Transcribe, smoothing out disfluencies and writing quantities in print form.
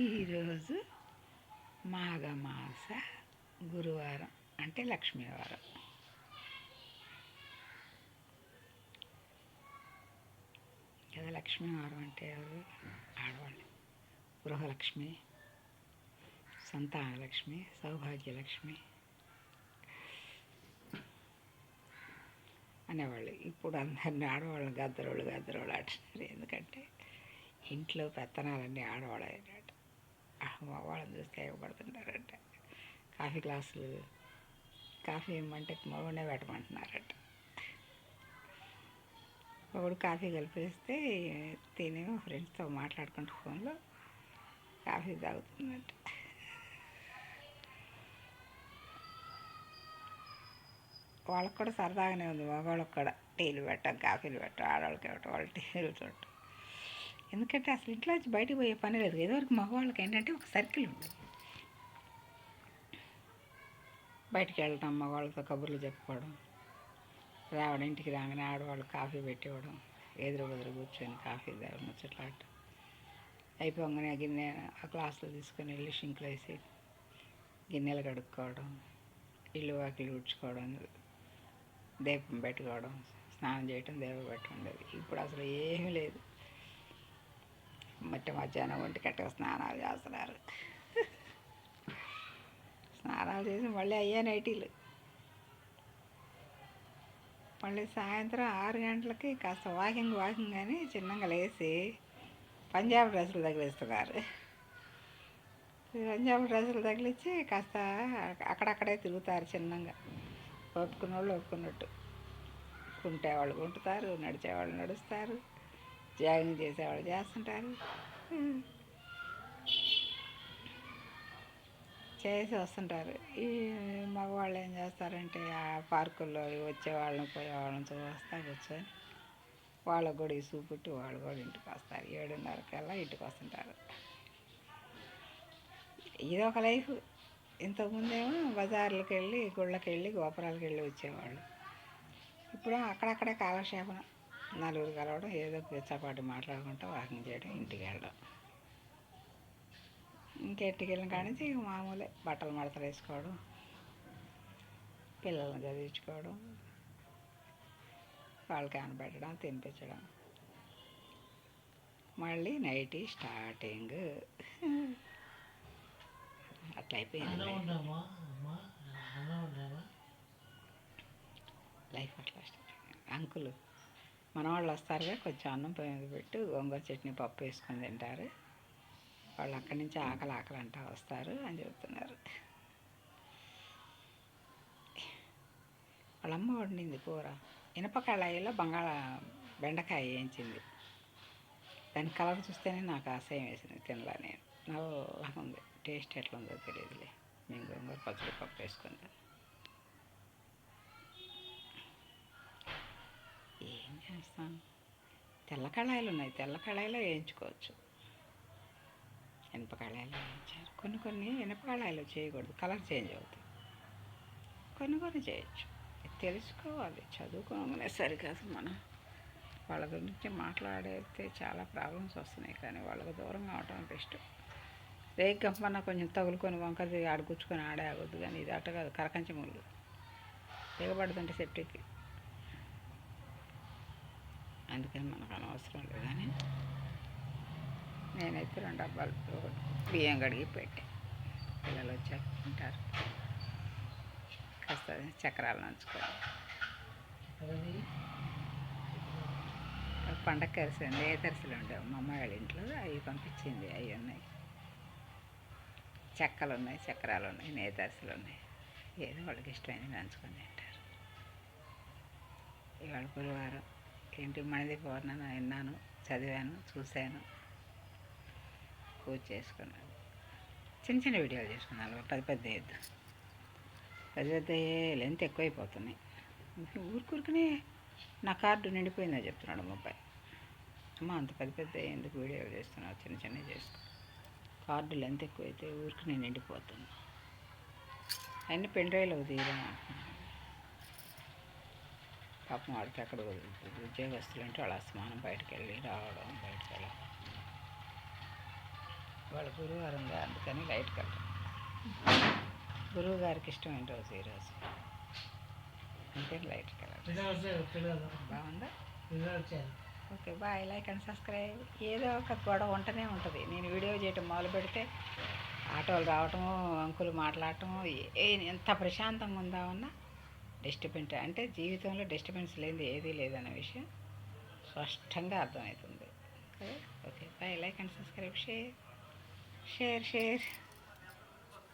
ఈరోజు మాఘమాస గురువారం అంటే లక్ష్మీవారం. కదా లక్ష్మీవారం అంటే ఎవరు? ఆడవాళ్ళు. గృహలక్ష్మి, సంతానలక్ష్మి, సౌభాగ్యలక్ష్మి అనేవాళ్ళు. ఇప్పుడు అందరినీ ఆడవాళ్ళు గద్దరోళ్ళు అంటున్నారు. ఎందుకంటే ఇంట్లో పెత్తనాలన్నీ ఆడవాళ్ళు అయినట్టు, మగవాళ్ళని చూస్తే ఇవ్వబడుతున్నారంట. కాఫీ గ్లాసులు కాఫీ ఇమ్మంటే మగవాడే పెట్టమంటున్నారట. ఒకడు కాఫీ కలిపేస్తే తిని ఫ్రెండ్స్తో మాట్లాడుకుంటూ ఫోన్లో కాఫీ తాగుతుందంట. వాళ్ళకి కూడా సరదాగానే ఉంది. మగవాళ్ళకి కూడా టీలు పెట్టాం, కాఫీలు పెట్టాం, ఆడవాళ్ళకి ఇవ్వటం, వాళ్ళు టీలు చూడటం. ఎందుకంటే అసలు ఇంట్లో నుంచి బయటకు పోయే పని లేదు. ఏదోవరకు మగవాళ్ళకి ఏంటంటే ఒక సర్కిల్ ఉంది. బయటికి వెళ్ళటం, మగవాళ్ళతో కబుర్లు చెప్పుకోవడం, రావడం, ఇంటికి రాగానే ఆడవాళ్ళు కాఫీ పెట్టివ్వడం, ఎదురు బదురు కూర్చొని కాఫీ తాగడం, ముచ్చట్లాడటం, అయిపోగానే గిన్నె ఆ గ్లాసులో తీసుకొని వెళ్ళి షింక్లో వేసి గిన్నెలు కడుక్కోవడం, ఇల్లు వాకిలు ఊడ్చుకోవడం, దీపం పెట్టుకోవడం, స్నానం చేయటం, దీపం పెట్టుకుండేది. ఇప్పుడు అసలు ఏమీ లేదు. మధ్యాహ్నం 1 గంటకు స్నానాలు చేస్తున్నారు. స్నానాలు చేసి మళ్ళీ అయ్యా నైటీలు. మళ్ళీ సాయంత్రం 6 గంటలకి కాస్త వాకింగ్ అని చిన్నగా లేచి పంజాబ్ డ్రెస్సులు తగిలిస్తున్నారు. పంజాబ్ డ్రెస్సులు తగిలించి కాస్త అక్కడక్కడే తిరుగుతారు చిన్నగా. ఒప్పుకున్న వాళ్ళు ఒప్పుకున్నట్టు. కుంటేవాళ్ళు కుంటుతారు, నడిచేవాళ్ళు నడుస్తారు, జాగింగ్ చేసేవాళ్ళు చేస్తుంటారు. చేసి వస్తుంటారు. ఈ మగవాళ్ళు ఏం చేస్తారంటే ఆ పార్కుల్లో వచ్చేవాళ్ళని పోయేవాళ్ళని చూస్తా కూర్చొని వాళ్ళకు కూడా ఇసుగు పుట్టి వాళ్ళు కూడా ఇంటికి వస్తారు. 7:30కల్లా ఇంటికి వస్తుంటారు. ఇదొక లైఫ్. ఇంతకుముందేమో బజార్లకు వెళ్ళి, గుళ్ళకి వెళ్ళి, గోపురాలకు వెళ్ళి వచ్చేవాళ్ళు. ఇప్పుడు అక్కడక్కడే కాలక్షేపం, నలుగురు కలవడం, ఏదో పిచ్చపాటి మాట్లాడుకుంటూ వాకింగ్ చేయడం, ఇంటికి వెళ్ళడం. ఇంకెంటికి వెళ్ళిన కాడి నుంచి మామూలే. బట్టలు మడతలు వేసుకోవడం, పిల్లల్ని చదివించుకోవడం, వాళ్ళకి ఆనబెట్టడం, తినిపించడం, మళ్ళీ నైటీ స్టార్టింగ్. అట్లా అయిపోయింది లైఫ్. అట్లా అంకులు మన వాళ్ళు వస్తారుగా, కొంచెం అన్నం పొయ్యి పెట్టి గోంగూర చట్నీ పప్పు వేసుకొని తింటారు. వాళ్ళు అక్కడి నుంచి ఆకలి అంటా వస్తారు అని చెబుతున్నారు. వాళ్ళమ్మ వండింది కూర, ఇనప కళాయిలో బెండకాయ వేయించింది. దాని కలర్ చూస్తేనే నాకు అసహ్యం వేసింది, తినలా నేను. నాకు ఉంది, టేస్ట్ ఎట్లా ఉందో తెలియదులే. మేము గోంగూర పచ్చడి పప్పు వేసుకుందాం. ఏం చేస్తాం, తెల్ల కళాయిలు ఉన్నాయి, తెల్ల కళాయిలో వేయించుకోవచ్చు. ఇనప కళాయిలో వేయించారు. కొన్ని ఇనప కళాయిలో చేయకూడదు, కలర్ చేంజ్ అవుతుంది. కొన్ని చేయొచ్చు. తెలుసుకోవాలి. చదువుకోగానే సరికాదు. మనం వాళ్ళ గురించి మాట్లాడితే చాలా ప్రాబ్లమ్స్ వస్తున్నాయి. కానీ వాళ్ళకు దూరంగా అవటం బెస్ట్. రేగు గంపన్న కొంచెం తగులుకొని వంకది ఆడుకూర్చుకొని ఆడే ఆగొద్దు. కానీ ఇది అట్ట కాదు, కరకంచి ముళ్ళు దిగబడుతుంటే సెప్టిక్కి. అందుకని మనకు అనవసరం లేదు. కానీ నేనైతే 2 డబ్బాలు బియ్యం కడిగి పెట్టా. పిల్లలు వచ్చాక తింటారు. కాస్త చక్రాలు నంచుకొని పండగ కరిసింది. ఏ తరిసెలు ఉండేవి మా అమ్మాయి వాళ్ళ ఇంట్లో, అవి పంపించింది. అవి ఉన్నాయి, చెక్కలు ఉన్నాయి, చక్రాలు ఉన్నాయి, నేతరిసెలు ఉన్నాయి. ఏదో వాళ్ళకి ఇష్టమైనవి నంచుకొని తింటారు. ఇవాళ గురువారం. ఏంటి మనది పౌర్ణమి విన్నాను, చదివాను, చూశాను, పూజ చేసుకున్నాను. చిన్న వీడియోలు చేసుకున్నాను. పెద్ద వేయద్దు. పెద్ద లెంత్ ఎక్కువైపోతున్నాయి. ఊరికనే నా కార్డు నిండిపోయిందో చెప్తున్నాడు ముబ్బాయి. అమ్మ అంత పెద్ద ఎందుకు వీడియోలు చేస్తున్నావు, చిన్నవి చేసుకో. కార్డు లెంత్ ఎక్కువైతే ఊరికి నిండిపోతున్నా. అన్నీ పెండ్రైవ్లో తీయడం అంటున్నాను. పాపం వాడికి ఎక్కడ కుదురుతుంది. ఉద్యోగస్తులు అంటే వాళ్ళ అస్తమానం బయటకు వెళ్ళి రావడం, బయటకు వెళ్ళడం. వాళ్ళ గురువారం ఉంది, అందుకని లైట్ కలర్. గురువు గారికి ఇష్టమైన రోజు ఈరోజు, అందుకని లైట్ కలర్. బాగుందా? Okay, bye. Like and subscribe. ఏదో ఒక గొడవ ఉంటూనే ఉంటుంది. నేను వీడియో చేయటం మొదలు పెడితే ఆటోలు రావటము, అంకులు మాట్లాడటము, ఎంత ప్రశాంతంగా ఉందామన్నా డిస్టర్బెన్స్, అంటే జీవితంలో డిస్టర్బెన్స్ లేనిది ఏదీ లేదన్న విషయం స్పష్టంగా అర్థమవుతుంది. Okay, bye. Like and subscribe. Share.